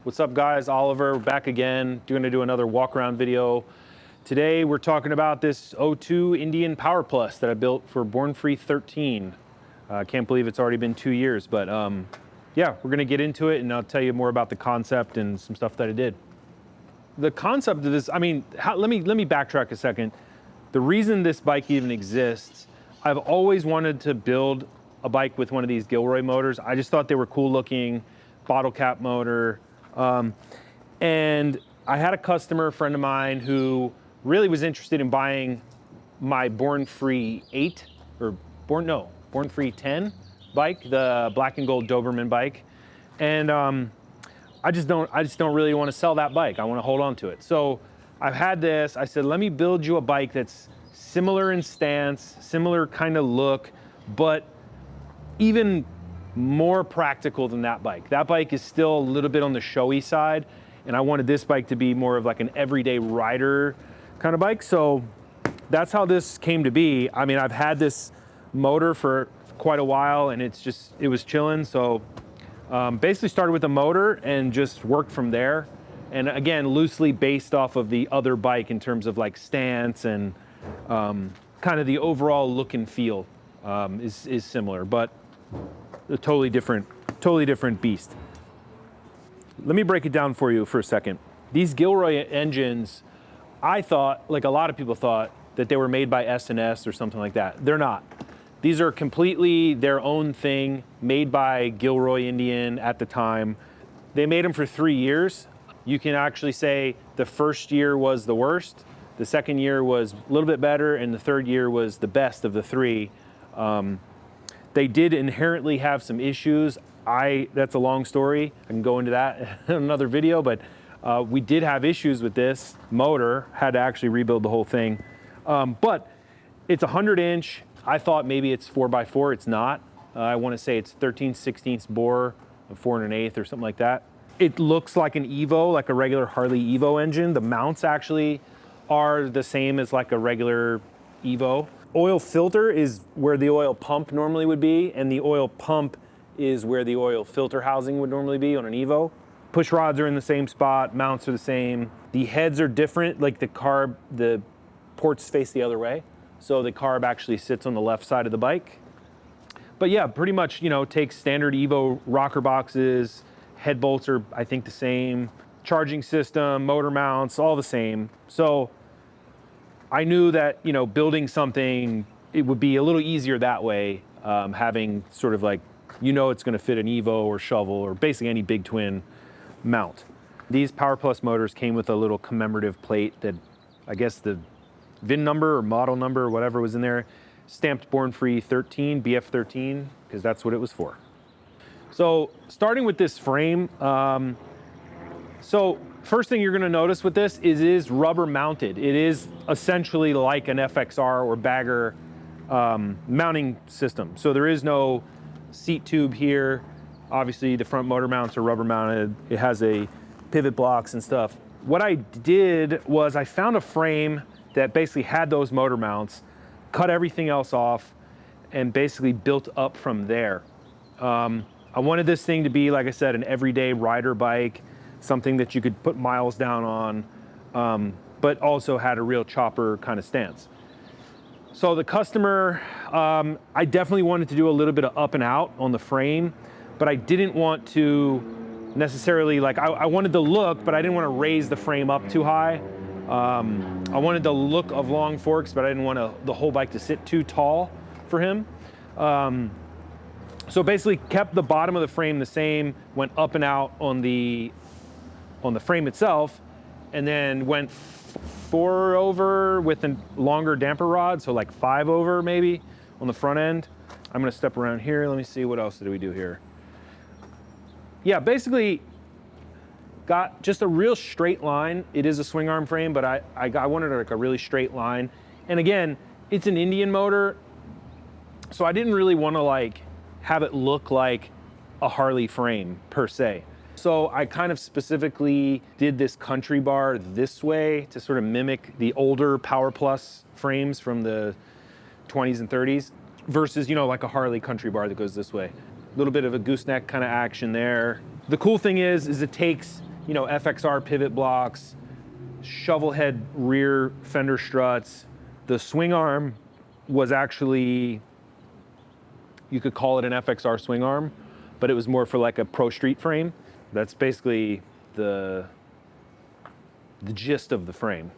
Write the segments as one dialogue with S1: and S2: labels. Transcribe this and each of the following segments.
S1: What's up guys, Oliver, back again, gonna do another walk around video. Today we're talking about this 02 Indian Power Plus that I built for Born Free 13. I can't believe it's already been 2 years, but yeah, we're gonna get into it and I'll tell you more about the concept and some stuff that I did. The concept of this, let me backtrack a second. The reason this bike even exists, I've always wanted to build a bike with one of these Gilroy motors. I just thought they were cool looking, bottle cap motor. And I had a customer friend of mine who really was interested in buying my Born Free 8 or Born Free 10 bike, the black and gold Doberman bike. And I just don't really want to sell that bike. I want to hold on to it. So I've had this, I said, let me build you a bike that's similar in stance, similar kind of look, but even more practical than that bike. That bike is still a little bit on the showy side, and I wanted this bike to be more of like an everyday rider kind of bike. So that's how this came to be. I mean, I've had this motor for quite a while and it was chilling. So basically started with a motor and just worked from there. And again, loosely based off of the other bike in terms of like stance and kind of the overall look and feel is similar, but a totally different beast. Let me break it down for you for a second. These Gilroy engines, I thought, like a lot of people thought, that they were made by S&S or something like that. They're not. These are completely their own thing, made by Gilroy Indian at the time. They made them for 3 years. You can actually say the first year was the worst, the second year was a little bit better, and the third year was the best of the three. They did inherently have some issues. That's a long story. I can go into that in another video, but we did have issues with this motor, had to actually rebuild the whole thing. But it's 100-inch. I thought maybe it's 4x4, it's not. I wanna say it's 13/16 bore, 4 1/8 or something like that. It looks like an Evo, like a regular Harley Evo engine. The mounts actually are the same as like a regular Evo. Oil filter is where the oil pump normally would be, and the oil pump is where the oil filter housing would normally be on an Evo. Push rods are in the same spot, mounts are the same. The heads are different, like the ports face the other way. So the carb actually sits on the left side of the bike. But yeah, pretty much, takes standard Evo rocker boxes, head bolts are, I think, the same. Charging system, motor mounts, all the same. So I knew that, building something, it would be a little easier that way, having sort of like, it's gonna fit an Evo or shovel or basically any big twin mount. These Power Plus motors came with a little commemorative plate that I guess the VIN number or model number or whatever was in there, stamped Born Free 13, BF13, because that's what it was for. So starting with this frame, first thing you're gonna notice with this is it is rubber mounted. It is essentially like an FXR or bagger mounting system. So there is no seat tube here. Obviously the front motor mounts are rubber mounted. It has a pivot blocks and stuff. What I did was I found a frame that basically had those motor mounts, cut everything else off, and basically built up from there. I wanted this thing to be, like I said, an everyday rider bike, something that you could put miles down on, but also had a real chopper kind of stance. So the customer, I definitely wanted to do a little bit of up and out on the frame, but I didn't want to necessarily, I wanted the look, but I didn't want to raise the frame up too high. I wanted the look of long forks, but I didn't want the whole bike to sit too tall for him. So basically kept the bottom of the frame the same, went up and out on the frame itself, and then went 4 over with a longer damper rod, so like 5 over maybe on the front end. I'm gonna step around here. Let me see, what else did we do here? Yeah, basically got just a real straight line. It is a swing arm frame, but I wanted like a really straight line. And again, it's an Indian motor, so I didn't really wanna like have it look like a Harley frame per se. So I kind of specifically did this country bar this way to sort of mimic the older Power Plus frames from the 20s and 30s versus, like a Harley country bar that goes this way. A little bit of a gooseneck kind of action there. The cool thing is it takes you know, FXR pivot blocks, shovel head rear fender struts. The swing arm was actually, you could call it an FXR swing arm, but it was more for like a Pro Street frame. That's basically the gist of the frame.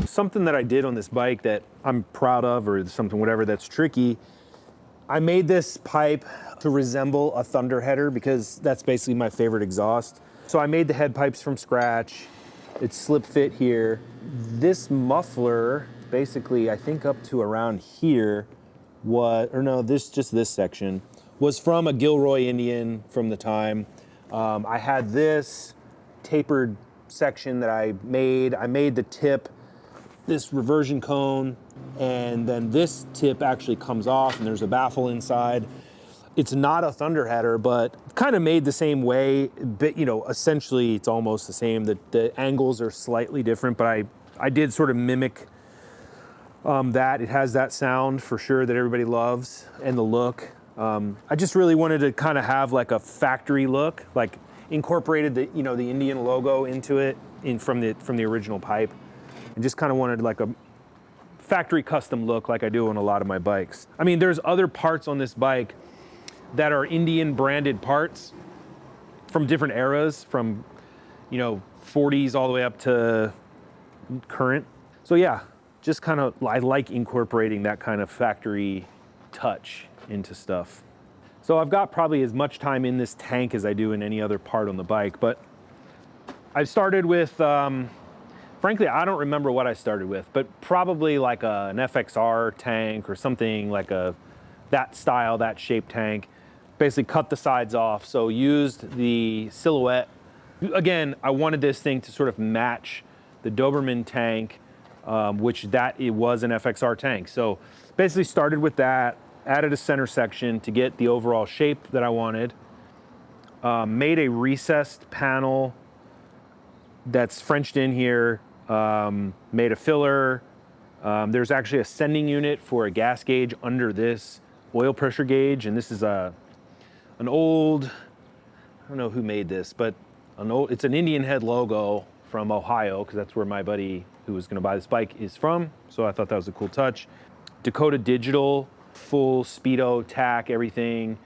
S1: Something that I did on this bike that I'm proud of, or something, whatever, that's tricky, I made this pipe to resemble a thunder header because that's basically my favorite exhaust. So I made the head pipes from scratch. It's slip fit here. This muffler, basically, I think up to around here just this section, was from a Gilroy Indian from the time. I had this tapered section that I made. I made the tip, this reversion cone, and then this tip actually comes off and there's a baffle inside. It's not a thunder header, but kind of made the same way, but you know, essentially it's almost the same. The angles are slightly different, but I did sort of mimic that. It has that sound for sure that everybody loves, and the look. I just really wanted to kind of have like a factory look, like incorporated the Indian logo into it from the original pipe, and just kind of wanted like a factory custom look like I do on a lot of my bikes. I mean, there's other parts on this bike that are Indian branded parts from different eras, from, you know, 40s all the way up to current. So yeah, just kind of, I like incorporating that kind of factory touch into stuff. So I've got probably as much time in this tank as I do in any other part on the bike, but I started with, frankly, I don't remember what I started with, but probably like an FXR tank or something like that style, that shape tank. Basically cut the sides off, so used the silhouette. Again, I wanted this thing to sort of match the Doberman tank, which it was an FXR tank. So basically started with that, added a center section to get the overall shape that I wanted, made a recessed panel that's Frenched in here, made a filler. There's actually a sending unit for a gas gauge under this oil pressure gauge, and this is an old, I don't know who made this, but it's an Indian head logo from Ohio, because that's where my buddy who was gonna buy this bike is from, so I thought that was a cool touch. Dakota Digital, full speedo, tack, everything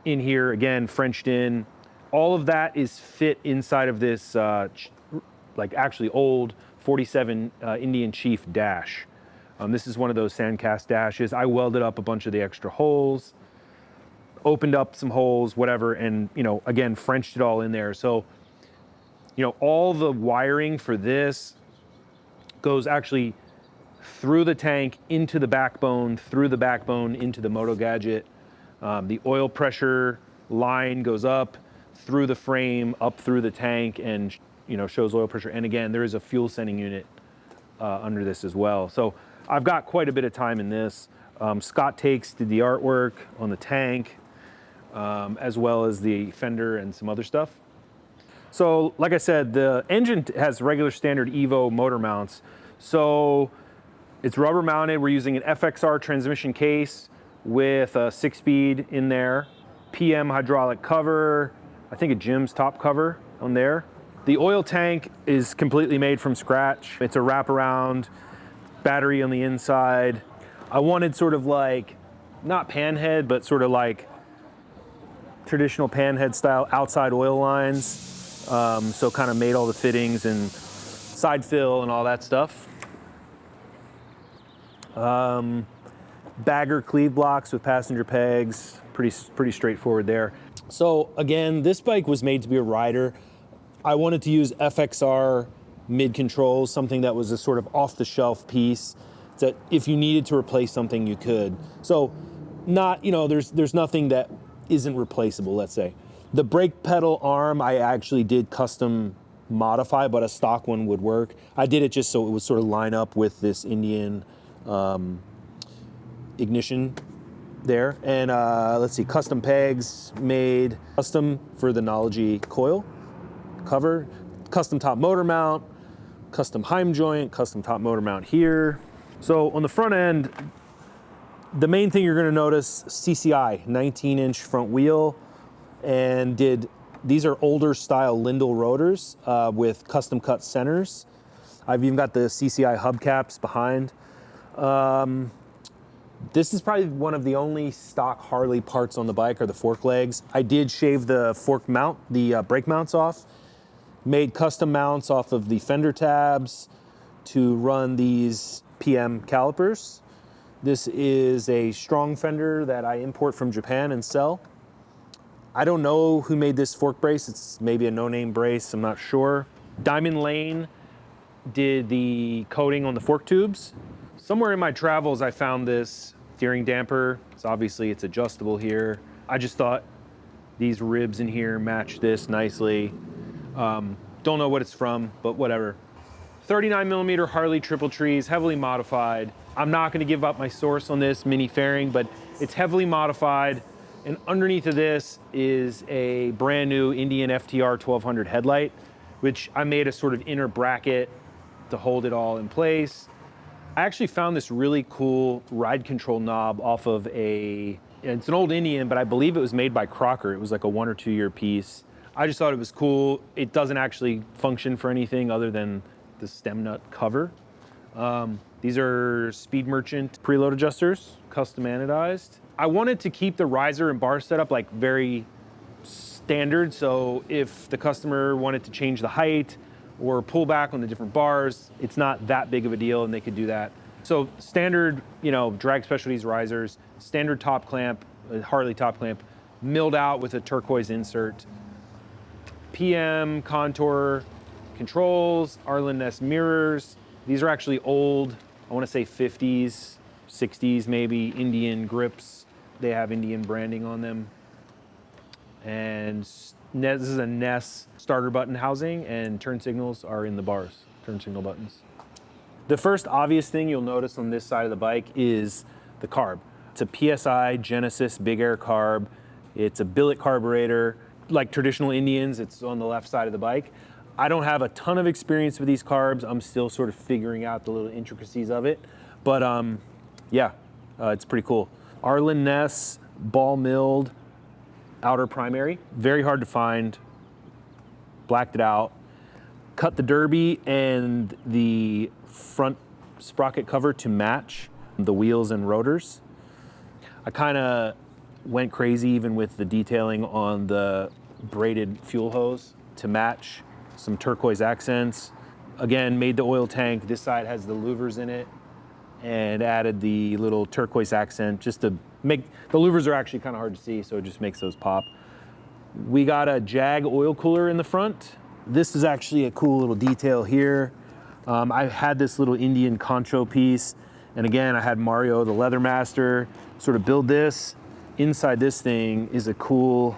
S1: in here, again, Frenched in. All of that is fit inside of this, like actually old 47 Indian Cheif dash. This is one of those sandcast dashes. I welded up a bunch of the extra holes, opened up some holes, whatever, and, you know, again, Frenched it all in there. So, you know, all the wiring for this goes actually through the tank, into the backbone, through the backbone, into the Moto Gadget. The oil pressure line goes up through the frame, up through the tank, and, you know, shows oil pressure. And again, there is a fuel sending unit under this as well. So I've got quite a bit of time in this. Scott Takes did the artwork on the tank, as well as the fender and some other stuff. So like I said, the engine has regular standard Evo motor mounts. So it's rubber mounted. We're using an FXR transmission case with a 6-speed in there, PM hydraulic cover, I think a Jim's top cover on there. The oil tank is completely made from scratch. It's a wraparound battery on the inside. I wanted sort of like, not panhead, but sort of like traditional panhead style outside oil lines. So kind of made all the fittings and side fill and all that stuff. Bagger cleave blocks with passenger pegs, pretty straightforward there. So again, this bike was made to be a rider. I wanted to use FXR mid controls, something that was a sort of off the shelf piece that if you needed to replace something, you could. So not, you know, there's nothing that isn't replaceable, let's say. The brake pedal arm, I actually did custom modify, but a stock one would work. I did it just so it would sort of line up with this Indian ignition there. And let's see, custom pegs made custom for the Nology coil cover, custom top motor mount, custom Heim joint, custom top motor mount here. So on the front end, The main thing you're gonna notice, CCI, 19-inch front wheel, and these are older style Lindell rotors with custom cut centers. I've even got the CCI hubcaps behind. This is probably one of the only stock Harley parts on the bike are the fork legs. I did shave the fork mount, the brake mounts off, made custom mounts off of the fender tabs to run these PM calipers. This is a strong fender that I import from Japan and sell. I don't know who made this fork brace. It's maybe a no-name brace, I'm not sure. Diamond Lane did the coating on the fork tubes. Somewhere in my travels, I found this steering damper. It's adjustable here. I just thought these ribs in here match this nicely. Don't know what it's from, but whatever. 39mm Harley triple trees, heavily modified. I'm not gonna give up my source on this mini fairing, but it's heavily modified. And underneath of this is a brand new Indian FTR 1200 headlight, which I made a sort of inner bracket to hold it all in place. I actually found this really cool ride control knob off of it's an old Indian, but I believe it was made by Crocker. It was like a 1 or 2 year piece. I just thought it was cool. It doesn't actually function for anything other than the stem nut cover. These are Speed Merchant preload adjusters, custom anodized. I wanted to keep the riser and bar setup like very standard. So if the customer wanted to change the height or pull back on the different bars, it's not that big of a deal and they could do that. So standard, Drag Specialties risers, standard top clamp, Harley top clamp, milled out with a turquoise insert. PM contour controls, Arlen Ness mirrors. These are actually old, I wanna say 50s, 60s maybe, Indian grips. They have Indian branding on them. And this is a Ness starter button housing, and turn signals are in the bars, turn signal buttons. The first obvious thing you'll notice on this side of the bike is the carb. It's a PSI Genesis Big Air carb. It's a billet carburetor. Like traditional Indians, it's on the left side of the bike. I don't have a ton of experience with these carbs. I'm still sort of figuring out the little intricacies of it. But it's pretty cool. Arlen Ness, ball milled, outer primary. Very hard to find. Blacked it out. Cut the derby and the front sprocket cover to match the wheels and rotors. I kind of went crazy even with the detailing on the braided fuel hose to match some turquoise accents. Again, made the oil tank. This side has the louvers in it and added the little turquoise accent just to make, the louvers are actually kind of hard to see, so it just makes those pop. We got a Jag oil cooler in the front. This is actually a cool little detail here. I had this little Indian concho piece, and again, I had Mario, the leather master, sort of build this. Inside this thing is a cool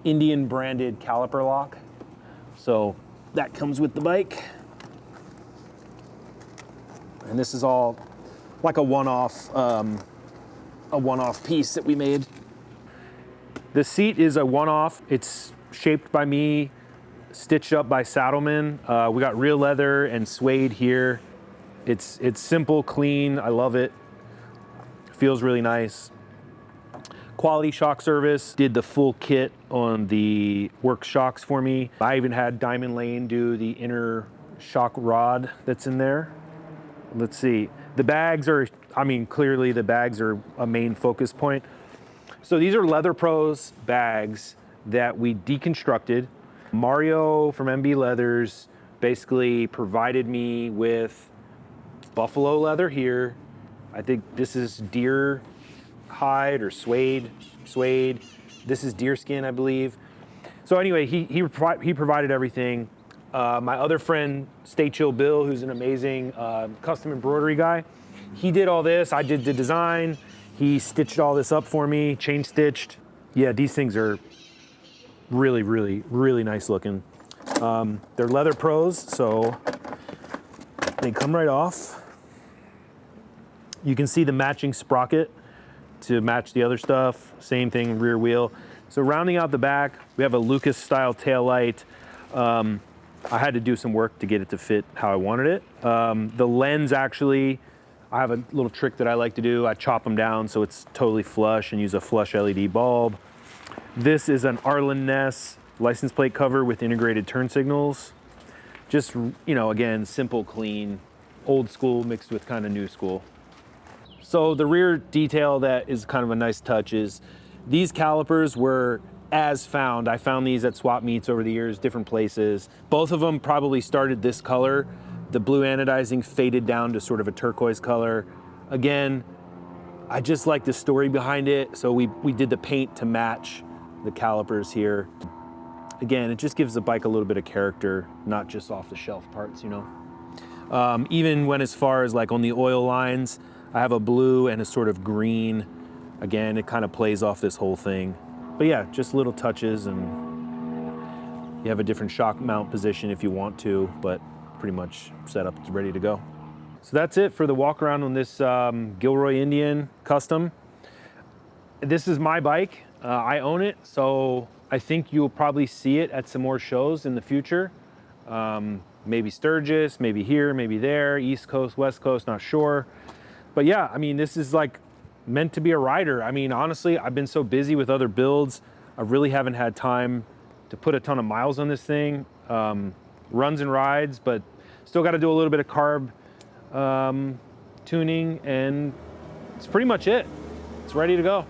S1: Indian branded caliper lock. So that comes with the bike. And this is all like a one-off piece that we made. The seat is a one-off. It's shaped by me, stitched up by Saddleman. We got real leather and suede here. It's simple, clean. I love it. Feels really nice. Quality shock service did the full kit on the work shocks for me. I even had Diamond Lane do the inner shock rod that's in there. Let's see. The bags are, clearly the bags are a main focus point. So these are Leather Pros bags that we deconstructed. Mario from MB Leathers basically provided me with buffalo leather here. I think this is deer hide or suede. This is deer skin, I believe. So anyway, he provided everything. My other friend, Stay Chill Bill, who's an amazing custom embroidery guy, he did all this. I did the design. He stitched all this up for me, chain stitched. Yeah, these things are really, really, really nice looking. They're Leather Pros, so they come right off. You can see the matching sprocket to match the other stuff. Same thing, rear wheel. So rounding out the back, we have a Lucas style tail light. I had to do some work to get it to fit how I wanted it. The lens actually, I have a little trick that I like to do. I chop them down so it's totally flush and use a flush LED bulb. This is an Arlen Ness license plate cover with integrated turn signals. Just, you know, again, simple, clean, old school mixed with kind of new school. So the rear detail that is kind of a nice touch is these calipers were as found. I found these at swap meets over the years, different places. Both of them probably started this color. The blue anodizing faded down to sort of a turquoise color. Again, I just like the story behind it. So we did the paint to match the calipers here. Again, it just gives the bike a little bit of character, not just off the shelf parts, you know. Even when as far as like on the oil lines, I have a blue and a sort of green. Again, it kind of plays off this whole thing. But yeah, just little touches, and you have a different shock mount position if you want to, but pretty much set up, it's ready to go. So that's it for the walk around on this Gilroy Indian Custom. This is my bike, I own it, so I think you'll probably see it at some more shows in the future. Maybe Sturgis, maybe here, maybe there, East Coast, West Coast, not sure. But yeah, I mean, this is like meant to be a rider. I mean, honestly, I've been so busy with other builds, I really haven't had time to put a ton of miles on this thing. Runs and rides, but still got to do a little bit of carb tuning, and it's pretty much it. It's ready to go.